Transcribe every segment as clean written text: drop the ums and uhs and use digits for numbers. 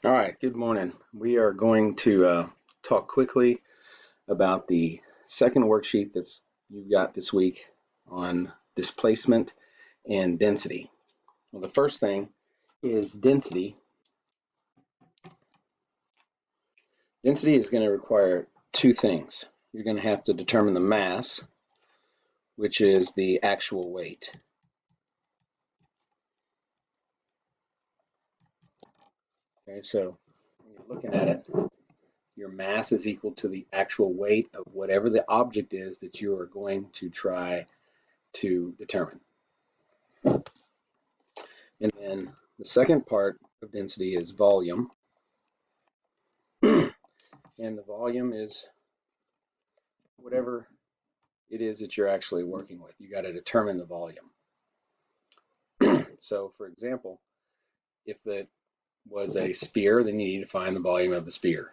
All right, good morning. We are going to talk quickly about the second worksheet that you've got this week on displacement and density. Well, the first thing is density. Density is going to require two things. You're going to have to determine the mass, which is the actual weight. Okay, so when you're looking at it, your mass is equal to the actual weight of whatever the object is that you are going to try to determine. And then the second part of density is volume. And the volume is whatever it is that you're actually working with. You got to determine the volume. So, for example, if it was a sphere, then you need to find the volume of the sphere.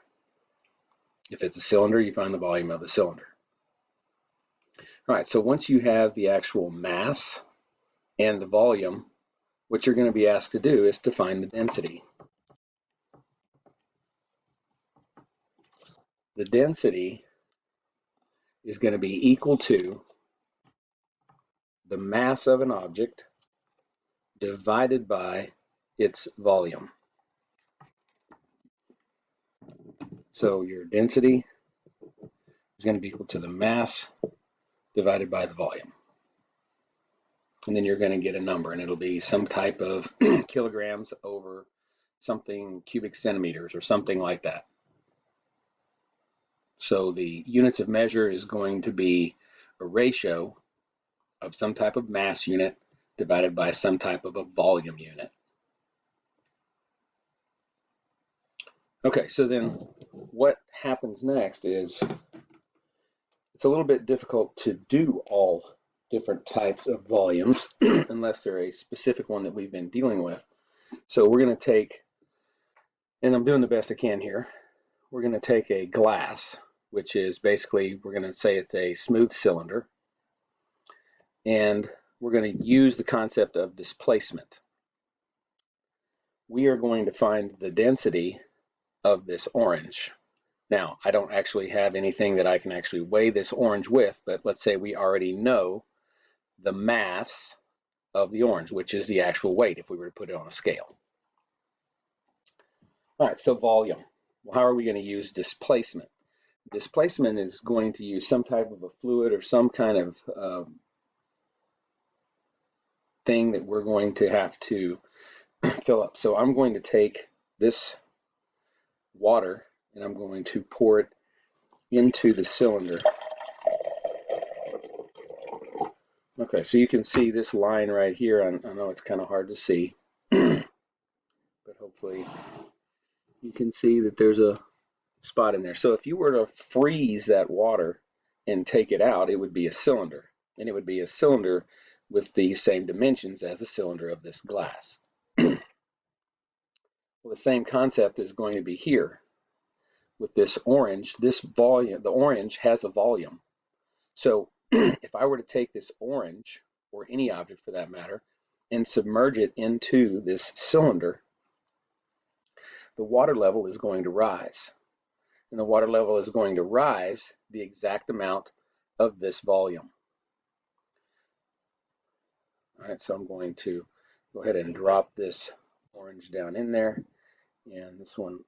If it's a cylinder, you find the volume of the cylinder. All right, so once you have the actual mass and the volume, what you're going to be asked to do is to find the density. The density is going to be equal to the mass of an object divided by its volume. So your density is going to be equal to the mass divided by the volume. And then you're going to get a number, and it'll be some type of kilograms over something cubic centimeters or something like that. So the units of measure is going to be a ratio of some type of mass unit divided by some type of a volume unit. Okay, so then what happens next is it's a little bit difficult to do all different types of volumes unless they're a specific one that we've been dealing with. So we're going to take, and I'm doing the best I can here, we're going to take a glass, which is basically, we're going to say it's a smooth cylinder, and we're going to use the concept of displacement. We are going to find the density of this orange. Now, I don't actually have anything that I can actually weigh this orange with, but let's say we already know the mass of the orange, which is the actual weight if we were to put it on a scale. All right, so volume. Well, how are we going to use displacement? Displacement is going to use some type of a fluid or some kind of thing that we're going to have to fill up. So I'm going to take this water and I'm going to pour it into the cylinder. Okay, so you can see this line right here. I know it's kind of hard to see, but hopefully you can see that there's a spot in there. So if you were to freeze that water and take it out, it would be a cylinder, and it would be a cylinder with the same dimensions as the cylinder of this glass. Well, the same concept is going to be here with this orange. This volume, the orange has a volume. So if I were to take this orange, or any object for that matter, and submerge it into this cylinder, the water level is going to rise. And the water level is going to rise the exact amount of this volume. All right, so I'm going to go ahead and drop this orange down in there, and this one.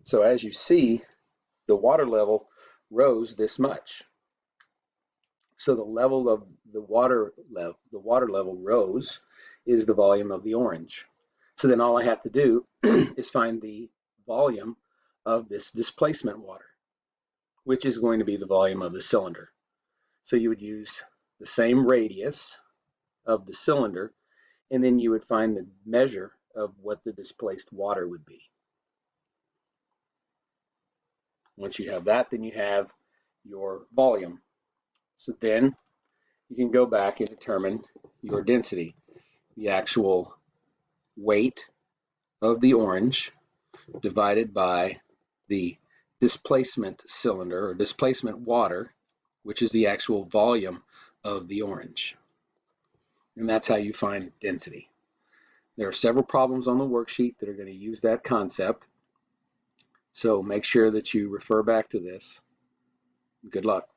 So as you see, the water level rose this much. So the level of the water level rose is the volume of the orange. So then all I have to do is find the volume of this displacement water, which is going to be the volume of the cylinder. So you would use the same radius of the cylinder, and then you would find the measure of what the displaced water would be. Once you have that, then you have your volume. So then you can go back and determine your density, the actual weight of the orange divided by the displacement cylinder or displacement water, which is the actual volume of the orange. And that's how you find density. There are several problems on the worksheet that are going to use that concept. So make sure that you refer back to this. Good luck.